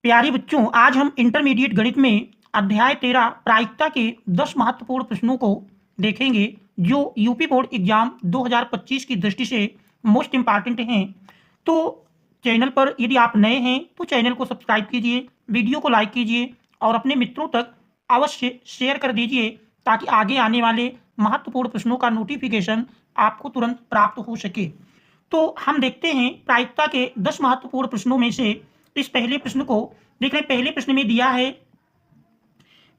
प्यारे बच्चों, आज हम इंटरमीडिएट गणित में अध्याय 13 प्रायिकता के 10 महत्वपूर्ण प्रश्नों को देखेंगे जो यूपी बोर्ड एग्जाम 2025 की दृष्टि से मोस्ट इम्पॉर्टेंट हैं। तो चैनल पर यदि आप नए हैं तो चैनल को सब्सक्राइब कीजिए, वीडियो को लाइक कीजिए और अपने मित्रों तक अवश्य शेयर कर दीजिए ताकि आगे आने वाले महत्वपूर्ण प्रश्नों का नोटिफिकेशन आपको तुरंत प्राप्त हो सके। तो हम देखते हैं प्रायिकता के 10 महत्वपूर्ण प्रश्नों में से इस पहले प्रश्न को देख रहे हैं। पहले प्रश्न में दिया है,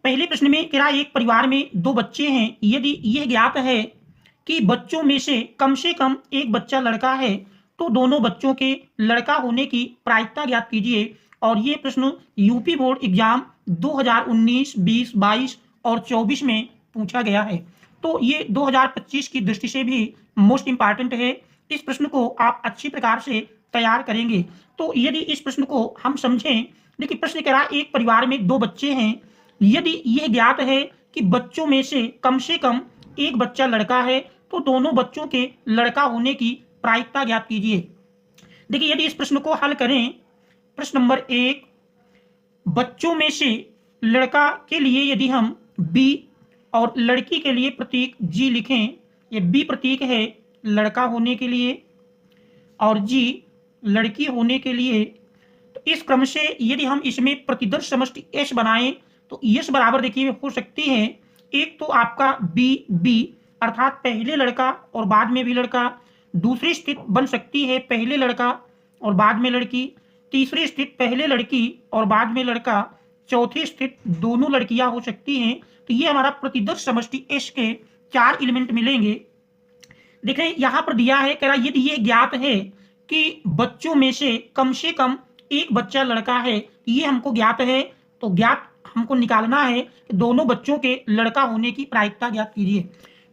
पहले प्रश्न में कह रहा है एक परिवार में दो बच्चे हैं, यदि यह ज्ञात है कि बच्चों में से कम एक बच्चा लड़का है तो दोनों बच्चों के लड़का होने की प्रायिकता ज्ञात कीजिए। और ये प्रश्न यूपी बोर्ड एग्जाम 2019, 20, 22 और 24 में पूछा गया है। तो ये 2025 की दृष्टि से भी मोस्ट इंपॉर्टेंट है। इस प्रश्न को आप अच्छी प्रकार से तैयार करेंगे। तो यदि इस प्रश्न को हम समझें, देखिए प्रश्न कह रहा है एक परिवार में दो बच्चे हैं, यदि यह ज्ञात है कि बच्चों में से कम एक बच्चा लड़का है तो दोनों बच्चों के लड़का होने की प्रायिकता ज्ञात कीजिए। देखिए यदि इस प्रश्न को हल करें, प्रश्न नंबर 1, बच्चों में से लड़का के लिए यदि हम बी और लड़की के लिए प्रतीक जी लिखें, ये बी प्रतीक है लड़का होने के लिए और जी लड़की होने के लिए, तो इस क्रम से यदि हम इसमें प्रतिदर्श समष्टि एस बनाएं तो यस बराबर देखिए हो सकती है, एक तो आपका बी बी अर्थात पहले लड़का और बाद में भी लड़का, दूसरी स्थिति बन सकती है पहले लड़का और बाद में लड़की, तीसरी स्थिति पहले लड़की और बाद में लड़का, चौथी स्थिति दोनों लड़कियां हो सकती हैं। तो ये हमारा प्रतिदर्श समष्टि एस के 4 एलिमेंट मिलेंगे। देख रहे हैं यहाँ पर दिया है, कह रहा यदि ये ज्ञात है कि बच्चों में से कम एक बच्चा लड़का है, ये हमको ज्ञात है। तो ज्ञात हमको निकालना है कि दोनों बच्चों के लड़का होने की प्रायिकता ज्ञात कीजिए।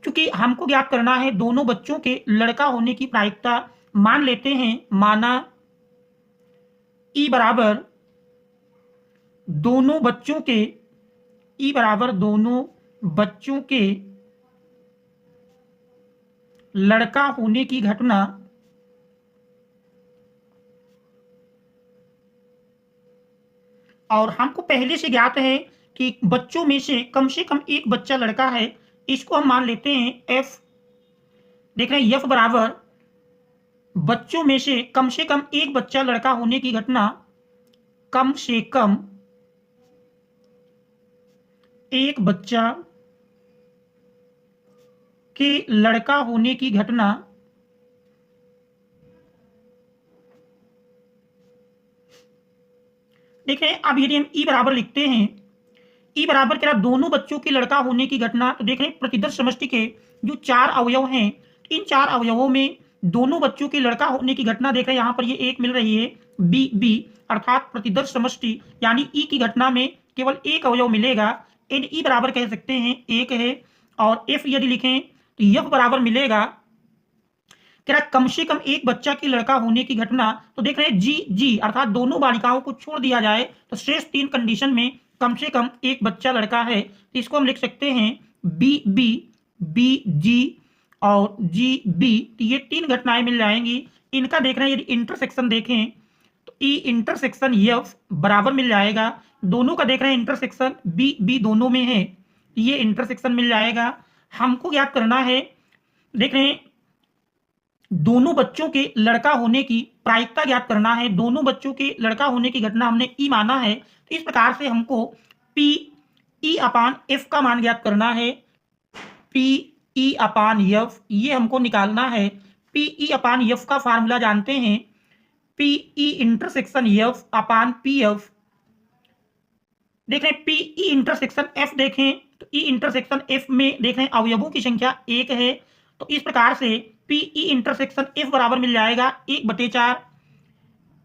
क्योंकि हमको ज्ञात करना है दोनों बच्चों के लड़का होने की प्रायिकता, मान लेते हैं माना ई बराबर दोनों बच्चों के, ई बराबर दोनों बच्चों के लड़का होने की घटना और हमको पहले से ज्ञात है कि बच्चों में से कम एक बच्चा लड़का है, इसको हम मान लेते हैं एफ। देख रहे हैं एफ बराबर बच्चों में से कम एक बच्चा लड़का होने की घटना, कम से कम एक बच्चा के लड़का होने की घटना देखें। अब यदि हम ई बराबर लिखते हैं, ई बराबर क्या दोनों बच्चों के लड़का होने की घटना, तो देख रहे हैं प्रतिदर्श समष्टि के जो 4 अवयव हैं, इन 4 अवयवों में दोनों बच्चों के लड़का होने की घटना देख रहे हैं यहाँ पर ये एक मिल रही है बी बी अर्थात प्रतिदर्श समष्टि यानी ई की घटना में केवल एक अवयव मिलेगा, एन ई बराबर कह सकते हैं एक है। और एफ यदि लिखें तो एफ बराबर मिलेगा कह कम से कम एक बच्चा की लड़का होने की घटना, तो देख रहे हैं जी जी अर्थात दोनों बालिकाओं को छोड़ दिया जाए तो शेष 3 कंडीशन में कम से कम एक बच्चा लड़का है, तो इसको हम लिख सकते हैं बी बी बी जी और जी बी। तो ये 3 घटनाएं मिल जाएंगी। इनका देख रहे हैं यदि इंटरसेक्शन देखें तो ई इंटरसेक्शन एफ बराबर मिल जाएगा, दोनों का देख रहे हैं इंटरसेक्शन बी बी दोनों में है, ये इंटरसेक्शन मिल जाएगा। हमको ज्ञात करना है, देख रहे हैं दोनों बच्चों के लड़का होने की प्रायिकता ज्ञात करना है, दोनों बच्चों के लड़का होने की घटना हमने ई माना है, तो इस प्रकार से हमको पी ई अपान एफ का मान ज्ञात करना है। पी ई अपान एफ ये हमको निकालना है। पी ई अपान एफ का फार्मूला जानते हैं, पी ई इंटरसेक्शन एफ अपान पी एफ। देख रहे हैं पी ई इंटरसेक्शन एफ देखें तो ई इंटरसेक्शन एफ में देख रहे हैं अवयवों की संख्या 1 है, तो इस प्रकार से पी ई इंटरसेक्शन एफ बराबर मिल जाएगा 1/4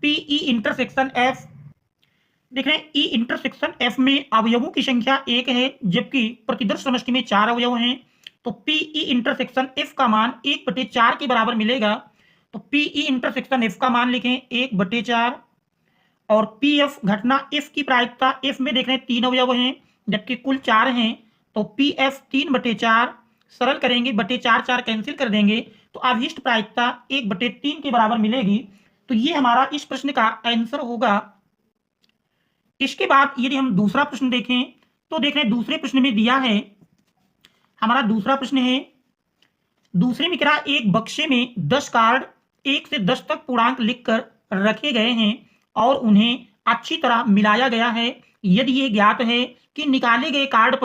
पी ई इंटरसेक्शन एफ। देख रहे हैं ई इंटरसेक्शन एफ में अवयवों की संख्या 1 है जबकि प्रतिदर्श समष्टि में 4 अवयव हैं, तो पी ई इंटरसेक्शन एफ का मान 1/4 के बराबर मिलेगा। तो पी ई इंटरसेक्शन एफ का मान लिखें 1/4 और पी एफ घटना एफ की प्रायिकता, एफ में देख रहे हैं 3 अवयव हैं जबकि कुल 4 हैं, तो पी एफ 3/4 सरल करेंगे, बटे 4 कैंसिल कर देंगे तो अभिष्ट प्रायिकता 1/3 के बराबर मिलेगी। तो ये हमारा इस प्रश्न का आंसर होगा इसके बाद यदि हम दूसरा प्रश्न देखें तो देख रहे हैं दूसरे प्रश्न में दिया है, हमारा दूसरा प्रश्न है, दूसरे में क्या एक बक्से में 10 कार्ड 1 से 10 तक पूर्णांक लिखकर रखे गए हैं और उन्हें अच्छी तरह मिलाया गया है। यदि ये ज्ञात है कि निकाले गए कार्ड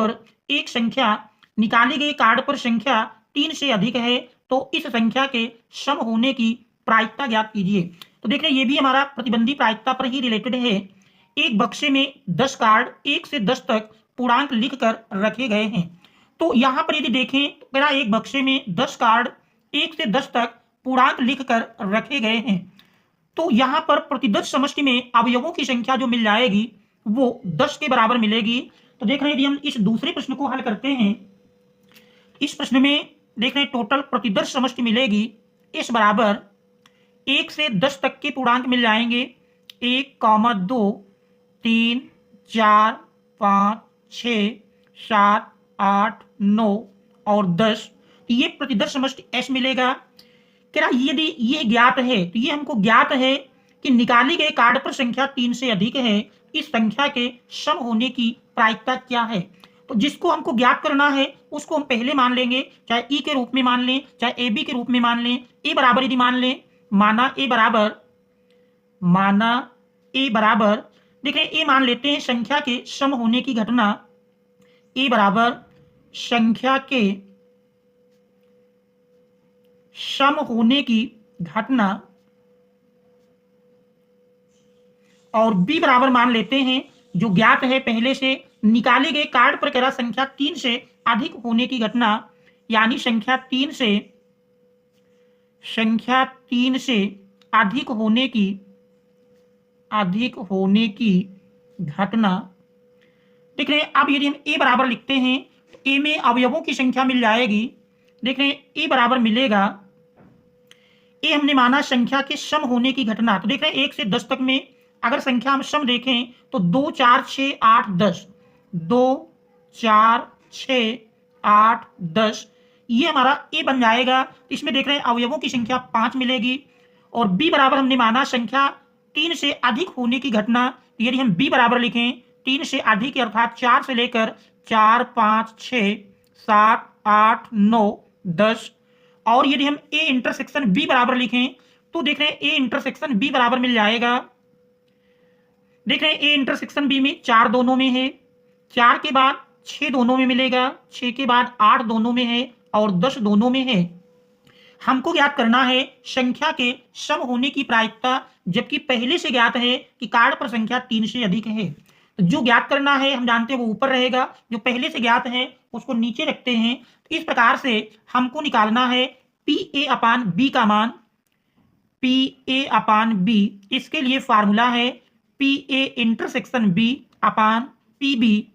पर संख्या 3 से अधिक है तो इस संख्या के सम होने की प्रायिकता ज्ञात कीजिए। तो देख रहे हैं ये भी हमारा प्रतिबंधी प्रायिकता पर ही रिलेटेड है। एक बक्से में 10 कार्ड 1 से 10 तक पूर्णांक लिखकर रखे गए हैं। तो यहां पर यदि देखें तो मेरा एक बक्से में 10 कार्ड 1 से 10 तक पूर्णांक लिखकर रखे गए हैं। तो यहां पर प्रतिदश समष्टि में अवयवों की संख्या जो मिल जाएगी वो 10 के बराबर मिलेगी। तो देख रहे हैं यदि हम इस दूसरे प्रश्न को हल करते हैं, इस प्रश्न में देख रहे हैं टोटल प्रतिदश समष्टि मिलेगी इस बराबर 1 से 10 तक के पूर्णांक मिल जाएंगे 1, 2, 3, 4, 5, 6, 7, 8, 9 और 10। ये प्रतिदश समष्टि S मिलेगा। क्या यदि ये ज्ञात है तो ये हमको ज्ञात है कि निकाली गए कार्ड पर संख्या 3 से अधिक है, इस संख्या के सम होने की प्रायिकता क्या है। तो जिसको हमको ज्ञात करना है उसको हम पहले मान लेंगे, चाहे ई के रूप में मान लें चाहे ए बी के रूप में मान लें। ए बराबर यदि मान लें, माना ए बराबर देख रहे हैं ए मान लेते हैं संख्या के सम होने की घटना, ए बराबर संख्या के सम होने की घटना और बी बराबर मान लेते हैं जो ज्ञात है पहले से निकाले गए कार्ड पर कह संख्या 3 से अधिक होने की घटना, यानी संख्या 3 से अधिक होने की घटना। देख रहे हैं अब यदि हम ए बराबर लिखते हैं तो ए में अवयवों की संख्या मिल जाएगी। देख रहे हैं ए बराबर मिलेगा, ए हमने माना संख्या के सम होने की घटना। तो देख रहे हैं 1 से 10 तक में अगर संख्या हम सम देखें तो 2, 4, 6, 8, 10, 2, 4, 6, 8, 10 ये हमारा ए बन जाएगा। इसमें देख रहे हैं अवयवों की संख्या 5 मिलेगी। और बी बराबर हमने माना संख्या 3 से अधिक होने की घटना। यदि हम बी बराबर लिखें 3 से अधिक अर्थात 4 से लेकर 4, 5, 6, 7, 8, 9, 10 और यदि हम ए इंटरसेक्शन बी बराबर लिखें तो देख रहे हैं ए इंटरसेक्शन बी बराबर मिल जाएगा। देख रहे हैं ए इंटरसेक्शन बी में 4 दोनों में है, 4 के बाद 6 दोनों में मिलेगा, 6 के बाद 8 दोनों में है और 10 दोनों में है। हमको ज्ञात करना है संख्या के सम होने की प्रायिकता, जबकि पहले से ज्ञात है कि कार्ड पर संख्या 3 से अधिक है। तो जो ज्ञात करना है हम जानते हैं वो ऊपर रहेगा, जो पहले से ज्ञात है उसको नीचे रखते हैं। तो इस प्रकार से हमको निकालना है पी ए अपान बी का मान, पी ए अपान बी। इसके लिए फार्मूला है P A intersection B upon P B.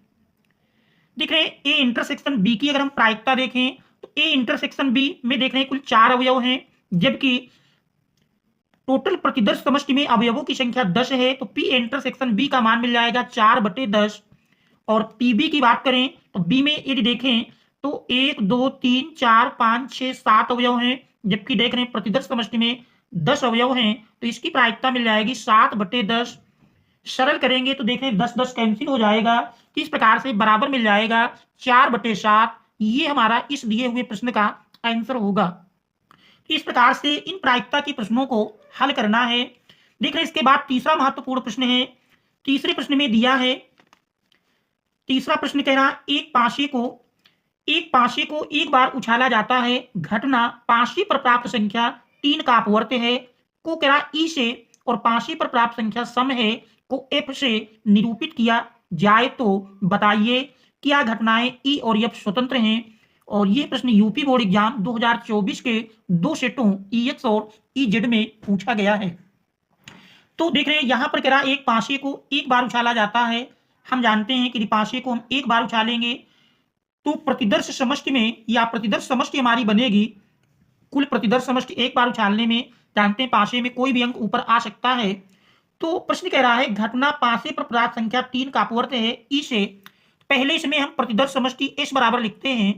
देख रहे हैं ए इंटरसेक्शन बी की अगर हम प्रायिकता देखें तो ए इंटरसेक्शन बी में देख रहे हैं कुल 4 अवयव हैं, जबकि टोटल प्रतिदर्श समष्टि में अवयवों की संख्या 10 है। तो पी इंटरसेक्शन बी का मान मिल जाएगा 4/10। और पी बी की बात करें तो बी में यदि देखें तो 1, 2, 3, 4, 5, 6, 7 अवयव हैं, जबकि देख रहे हैं प्रतिदर्श समष्टि में 10 अवयव हैं। तो इसकी प्रायिकता मिल जाएगी 7/10। सरल करेंगे तो देख रहे हैं 10-10 कैंसिल हो जाएगा। इस प्रकार से बराबर मिल जाएगा 4/7। ये हमारा इस दिए हुए प्रश्न का आंसर होगा। इस प्रकार से इन प्रायिकता के प्रश्नों को हल करना है। देख रहे हैं इसके बाद तीसरा महत्वपूर्ण प्रश्न है। तीसरे प्रश्न में दिया है, तीसरा प्रश्न कह रहा एक पाशे को एक बार उछाला जाता है, घटना पाशे पर प्राप्त संख्या 3 का अपवर्त्य है को कह रहा ई से और पाशे पर प्राप्त संख्या सम है को एफ से निरूपित किया जाए तो बताइए क्या घटनाएं ई और एफ स्वतंत्र हैं। और यह प्रश्न यूपी बोर्ड एग्जाम 2024 के 2 सेटों ईएक्स और ईजेड में पूछा गया है। तो देख रहे हैं यहां पर कह रहा एक पाशे को एक बार उछाला जाता है। हम जानते हैं कि पाशे को हम एक बार उछालेंगे तो प्रतिदर्श समष्टि में या प्रतिदर्श समष्टि हमारी बनेगी कुल प्रतिदर्श समष्टि एक बार उछालने में। जानते हैं पाशे में कोई भी अंक ऊपर आ सकता है। तो प्रश्न कह रहा है घटना पाशे पर प्राप्त संख्या 3 का अपवर्त्य है ई से। पहले इसमें हम प्रतिदर्श समष्टि एस बराबर लिखते हैं।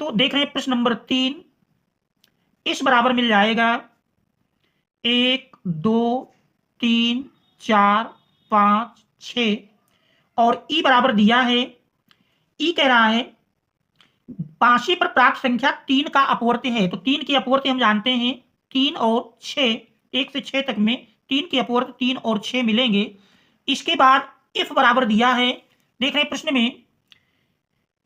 तो देख रहे हैं प्रश्न नंबर 3 एस बराबर मिल जाएगा 1, 2, 3, 4, 5, 6 और ई बराबर दिया है, ई कह रहा है पांचवें पर प्राप्त संख्या 3 का अपवर्त्य है। तो 3 की अपवर्त्य हम जानते हैं 3 और 6, 1 से 6 तक में 3 की अपवर्त्य 3 और 6 मिलेंगे। इसके बाद इफ बराबर दिया है, देख रहे हैं प्रश्न में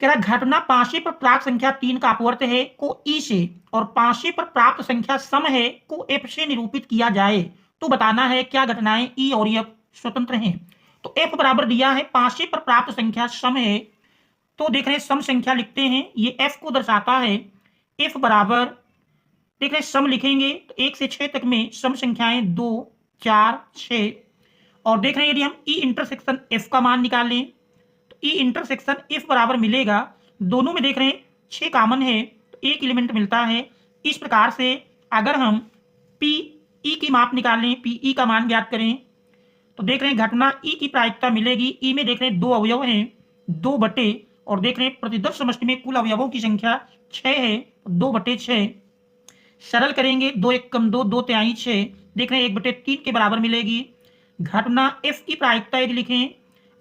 कह रहा घटना पांचवें पर प्राप्त संख्या 3 का अपवर्त्य है को ई से और पांचवें पर प्राप्त संख्या सम है को एफ से निरूपित किया जाए तो बताना है क्या घटनाएं ई और एफ स्वतंत्र हैं। तो एफ बराबर दिया है पांचवें पर प्राप्त संख्या सम है, तो देख रहे हैं सम संख्या लिखते हैं, ये एफ को दर्शाता है। एफ बराबर देख रहे हैं सम लिखेंगे तो 1 से 6 तक में सम संख्याएं 2, 4, 6 और देख रहे हैं यदि हम ई इंटरसेक्शन एफ का मान निकाल लें तो ई इंटरसेक्शन एफ बराबर मिलेगा, दोनों में देख रहे हैं 6 कॉमन है तो एक एलिमेंट मिलता है। इस प्रकार से अगर हम पी ई की माप निकाल लें, पी ई का मान ज्ञात करें तो देख रहे हैं घटना ई की प्रायिकता मिलेगी। ई में देख रहे हैं 2 अवयव हैं, 2 बटे और देख रहे हैं प्रतिदर्श समष्टि में कुल अवयवों की संख्या 6 है, 2/6 सरल करेंगे 2 1 कम 2, 2 तिहाई 6 देख रहे हैं 1/3 के बराबर मिलेगी। घटना एफ की प्रायिकता यदि लिखें,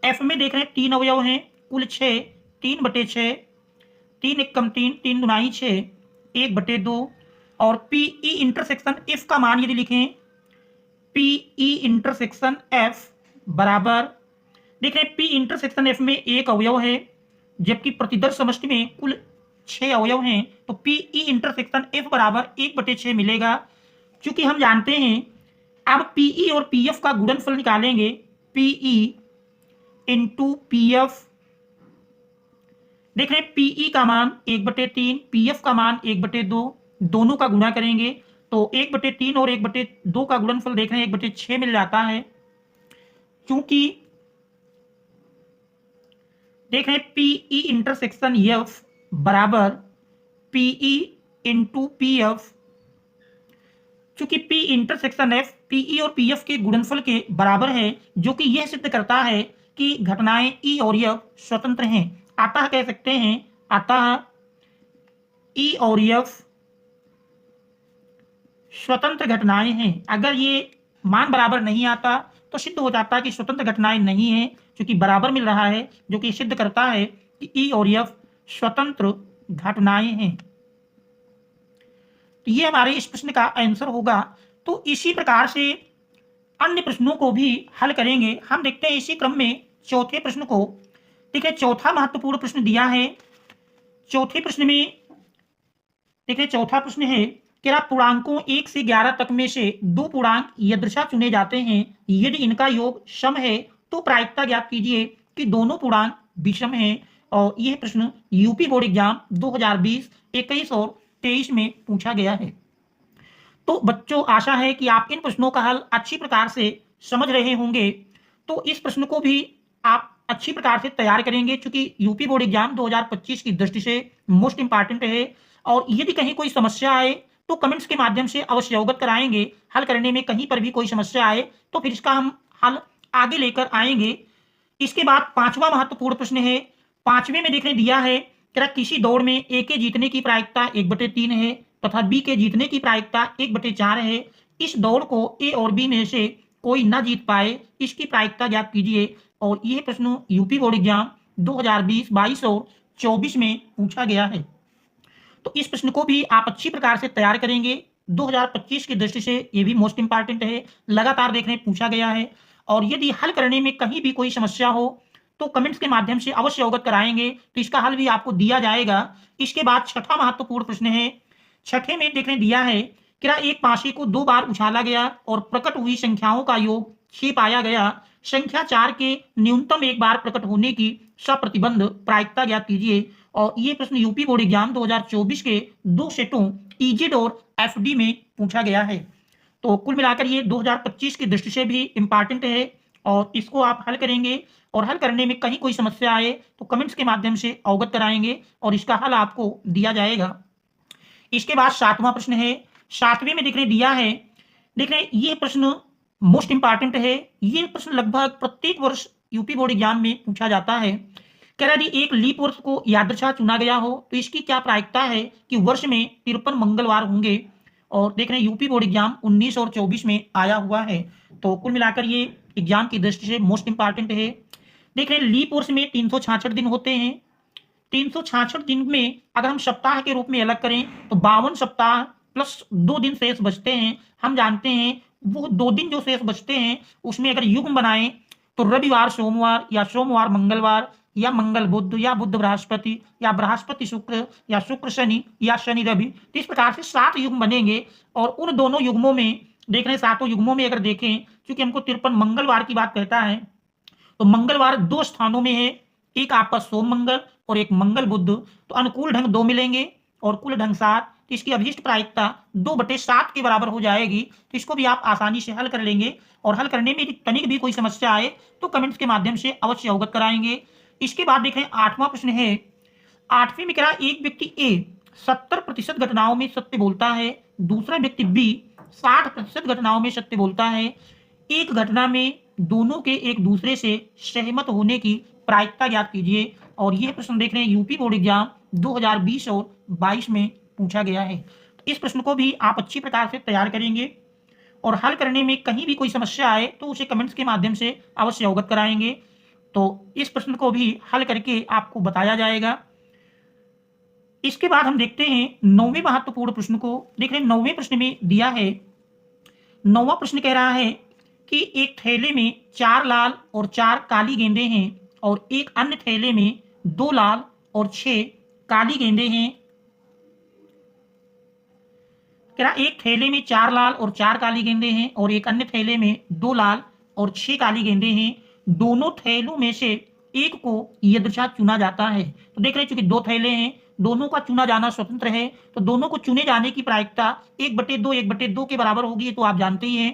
एफ में देख रहे हैं 3 अवयव हैं, कुल 6, 3/6 3 1 कम 3, 3 दुनाई 6 1/2 और पी ई इंटरसेक्शन एफ का मान यदि लिखें, पी ई इंटरसेक्शन एफ बराबर देख रहे हैं पी इंटरसेक्शन एफ में 1 अवयव है जबकि प्रतिदर्श समष्टि में कुल 6 अवयव हैं, तो पी ई इंटरसेक्शन एफ बराबर 1/6 मिलेगा। चूंकि हम जानते हैं अब पी ई और पी एफ का गुणनफल निकालेंगे, P E into P F देख रहे हैं पी ई का मान 1/3, पी एफ का मान 1/2, दोनों का गुणा करेंगे तो 1/3 और 1/2 का गुणनफल देख रहे हैं 1/6 मिल जाता है। क्योंकि देख रहे हैं पी ई इंटरसेक्शन एफ बराबर P E into P F, चूंकि P intersection F P E और पी एफ के गुणनफल के बराबर है जो कि यह सिद्ध करता है कि घटनाएं ई और एफ स्वतंत्र हैं। अतः कह सकते हैं अतः ई और एफ स्वतंत्र घटनाएं हैं। अगर ये मान बराबर नहीं आता तो सिद्ध हो जाता है कि स्वतंत्र घटनाएं नहीं है, क्योंकि बराबर मिल रहा है जो कि सिद्ध करता है कि ई और एफ स्वतंत्र घटनाएं हैं। तो ये हमारे इस प्रश्न का आंसर होगा। तो इसी प्रकार से अन्य प्रश्नों को भी हल करेंगे। हम देखते हैं इसी क्रम में चौथे प्रश्न को। ठीक है, चौथा महत्वपूर्ण प्रश्न दिया है। चौथे प्रश्न में देखिए चौथा प्रश्न है कि पूर्णांकों 1 से 11 तक में से 2 पूर्णांक यदृच्छा चुने जाते हैं, यदि इनका योग सम है तो प्रायिकता ज्ञात कीजिए कि दोनों पूर्णांक विषम हैं। और यह प्रश्न यूपी बोर्ड एग्जाम 2020, 21 और 23 में पूछा गया है। तो बच्चों आशा है कि आप इन प्रश्नों का हल अच्छी प्रकार से समझ रहे होंगे। तो इस प्रश्न को भी आप अच्छी प्रकार से तैयार करेंगे, क्योंकि यूपी बोर्ड एग्जाम 2025 की दृष्टि से मोस्ट इंपॉर्टेंट है। और यदि कहीं कोई समस्या आए तो कमेंट्स के माध्यम से अवश्य अवगत कराएंगे। हल करने में कहीं पर भी कोई समस्या आए तो फिर इसका हम हल आगे लेकर आएंगे। इसके बाद पांचवा महत्वपूर्ण प्रश्न है। पांचवें में देखने दिया है कि किसी दौड़ में ए के जीतने की प्रायिकता 1/3 है तथा बी के जीतने की प्रायिकता 1/4 है। इस दौड़ को ए और बी में से कोई न जीत पाए, इसकी प्रायिकता ज्ञात कीजिए। और यह प्रश्न यूपी बोर्ड एग्जाम 2020, 22 और 24 में पूछा गया है। तो इस प्रश्न को भी आप अच्छी प्रकार से तैयार करेंगे। 2025 की दृष्टि से ये भी मोस्ट इंपॉर्टेंट है, लगातार देखने पूछा गया है। और यदि हल करने में कहीं भी कोई समस्या हो तो कमेंट्स के माध्यम से अवश्य अवगत कराएंगे, तो इसका हल भी आपको दिया जाएगा। इसके बाद छठा महत्वपूर्ण प्रश्न है। छठे में देखने दिया है कि एक पासे को 2 बार उछाला गया और प्रकट हुई संख्याओं का योग 6 पाया गया। संख्या 4 के न्यूनतम एक बार प्रकट होने की सप्रतिबंध प्रायिकता ज्ञात कीजिए। और ये प्रश्न यूपी बोर्ड एग्जाम 2024 के 2 सेटों ईजेड और एफडी में पूछा गया है। तो कुल मिलाकर ये 2025 की दृष्टि से भी इंपॉर्टेंट है और इसको आप हल करेंगे। और हल करने में कहीं कोई समस्या आए तो कमेंट्स के माध्यम से अवगत कराएंगे और इसका हल आपको दिया जाएगा। इसके बाद 7वां प्रश्न है। 7वें में देखने दिया है, देख रहे ये प्रश्न मोस्ट इंपॉर्टेंट है। ये प्रश्न लगभग प्रत्येक वर्ष यूपी बोर्ड एग्जाम में पूछा जाता है। कह रहा यदि एक लीप वर्ष को यादृच्छा चुना गया हो तो इसकी क्या प्रायिकता है कि वर्ष में 53 मंगलवार होंगे। और देख रहे हैं यूपी बोर्ड एग्जाम 19 और 24 में आया हुआ है। तो कुल मिलाकर ये एग्जाम की दृष्टि से मोस्ट इंपॉर्टेंट है। देख रहे हैं लीप वर्ष में 366 दिन होते हैं। 366 दिन में अगर हम सप्ताह के रूप में अलग करें तो 52 सप्ताह प्लस 2 दिन शेष बचते हैं। हम जानते हैं वो 2 दिन जो शेष बचते हैं उसमें अगर युग्म बनाएं तो रविवार सोमवार या सोमवार मंगलवार या मंगल बुध या बुध बृहस्पति या बृहस्पति शुक्र या शुक्र शनि या शनि रवि। तो इस प्रकार से 7 युग्म बनेंगे और उन दोनों युग्मों में देख रहे हैं 7 युग्मों में अगर देखें क्योंकि हमको 53 मंगलवार की बात कहता है तो मंगलवार 2 स्थानों में है, एक आपका सोम मंगल और एक मंगल बुध। तो अनुकूल ढंग 2 मिलेंगे और कुल ढंग 7। तो इसकी अभिष्ट प्रायिकता 2/7 के बराबर हो जाएगी। तो इसको भी आप आसानी से हल कर लेंगे और हल करने में तनिक भी कोई समस्या आए तो कमेंट्स के माध्यम से अवश्य अवगत कराएंगे। इसके बाद देखें 8वां प्रश्न है। 8वीं में कह रहा एक व्यक्ति ए 70% घटनाओं में सत्य बोलता है, दूसरा व्यक्ति बी 60% घटनाओं में सत्य बोलता है। एक घटना में दोनों के एक दूसरे से सहमत होने की प्रायिकता ज्ञात कीजिए। और यह प्रश्न देख रहे हैं यूपी बोर्ड एग्जाम 2020 और 22 में पूछा गया है। तो इस प्रश्न को भी आप अच्छी प्रकार से तैयार करेंगे और हल करने में कहीं भी कोई समस्या आए तो उसे कमेंट्स के माध्यम से अवश्य अवगत कराएंगे। तो इस प्रश्न को भी हल करके आपको बताया जाएगा। इसके बाद हम देखते हैं 9वें महत्वपूर्ण प्रश्न को। देख रहे हैं 9वें प्रश्न में दिया है, 9वां प्रश्न कह रहा है कि एक थैले में 4 लाल और 4 काली गेंदें हैं और एक अन्य थैले में 2 लाल और 6 काली गेंदें हैं। कह रहा एक थैले में 4 लाल और 4 काली गेंदें हैं और एक अन्य थैले में 2 लाल और 6 काली गेंदें हैं। दोनों थैलों में से एक को यदृच्छा चुना जाता है। तो देख रहे हैं चूंकि 2 थैले हैं, दोनों का चुना जाना स्वतंत्र है तो दोनों को चुने जाने की प्रायिकता 1/2 के बराबर होगी। ये तो आप जानते ही हैं।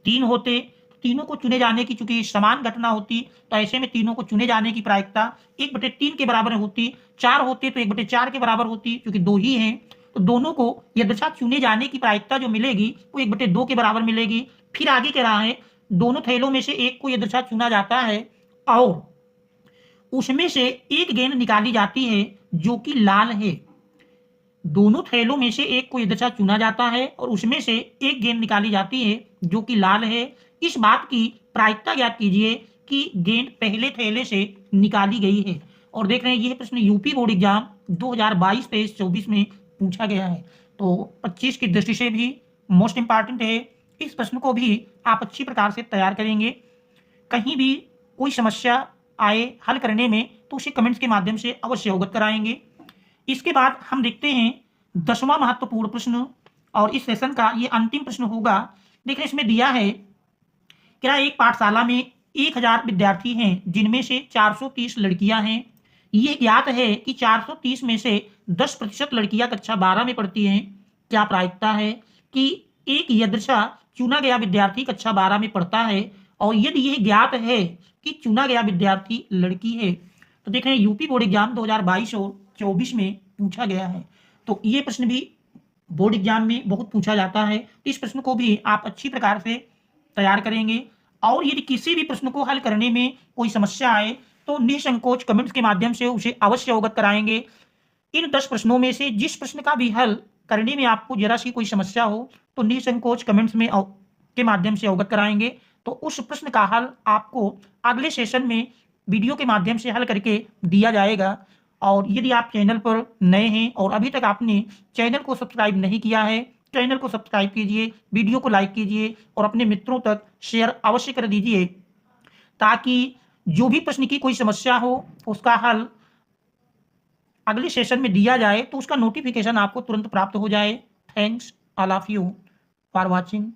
3 होते, तीनों को चुने जाने की चूंकि समान घटना होती तो ऐसे में तीनों को चुने जाने की प्रायिकता 1/3 के बराबर होती। 4 होते तो 1/4 के बराबर होती क्योंकि 2 ही हैं। तो दोनों को यदृच्छा चुने जाने की प्रायिकता जो मिलेगी वो 1/2 के बराबर मिलेगी। फिर आगे कह रहा है दोनों थैलों में से एक को यदृच्छा चुना जाता है और उसमें से एक गेंद निकाली जाती है जो कि लाल है। दोनों थैलों में से एक को यदृच्छा चुना जाता है और उसमें से एक गेंद निकाली जाती है जो कि लाल है। इस बात की प्रायिकता ज्ञात कीजिए कि गेंद पहले थैले से निकाली गई है। और देख रहे हैं यह प्रश्न यूपी बोर्ड एग्जाम 2022-23-24 में पूछा गया है। तो 25 की दृष्टि से भी मोस्ट इंपॉर्टेंट है। इस प्रश्न को भी आप अच्छी प्रकार से तैयार करेंगे। कहीं भी कोई समस्या आए हल करने में तो उसे कमेंट्स के माध्यम से अवश्य अवगत कराएंगे। इसके बाद हम देखते हैं 10वां महत्वपूर्ण प्रश्न और इस सेशन का ये अंतिम प्रश्न होगा। देखिए इसमें दिया है क्या एक पाठशाला में 1000 विद्यार्थी हैं जिनमें से 430 लड़कियां हैं। ये ज्ञात है कि 430 में से 10% लड़कियां कक्षा 12 में पढ़ती हैं। क्या प्रायिकता है कि एक यदृच्छा चुना गया विद्यार्थी कक्षा 12 में पढ़ता है और यदि यह ज्ञात है कि चुना गया विद्यार्थी लड़की है। तो देख रहे हैं यूपी बोर्ड एग्जाम 2022 और 24 में पूछा गया है। तो ये प्रश्न भी बोर्ड एग्जाम में बहुत पूछा जाता है। तो इस प्रश्न को भी आप अच्छी प्रकार से तैयार करेंगे और यदि किसी भी प्रश्न को हल करने में कोई समस्या आए तो निसंकोच कमेंट्स के माध्यम से उसे अवश्य अवगत कराएंगे। इन 10 प्रश्नों में से जिस प्रश्न का भी हल करने में आपको जरा सी कोई समस्या हो तो निसंकोच कमेंट्स में के माध्यम से अवगत कराएंगे। तो उस प्रश्न का हल आपको अगले सेशन में वीडियो के माध्यम से हल करके दिया जाएगा। और यदि आप चैनल पर नए हैं और अभी तक आपने चैनल को सब्सक्राइब नहीं किया है, चैनल को सब्सक्राइब कीजिए, वीडियो को लाइक कीजिए और अपने मित्रों तक शेयर अवश्य कर दीजिए ताकि जो भी प्रश्न की कोई समस्या हो उसका हल अगले सेशन में दिया जाए तो उसका नोटिफिकेशन आपको तुरंत प्राप्त हो जाए। Thanks all of you for watching.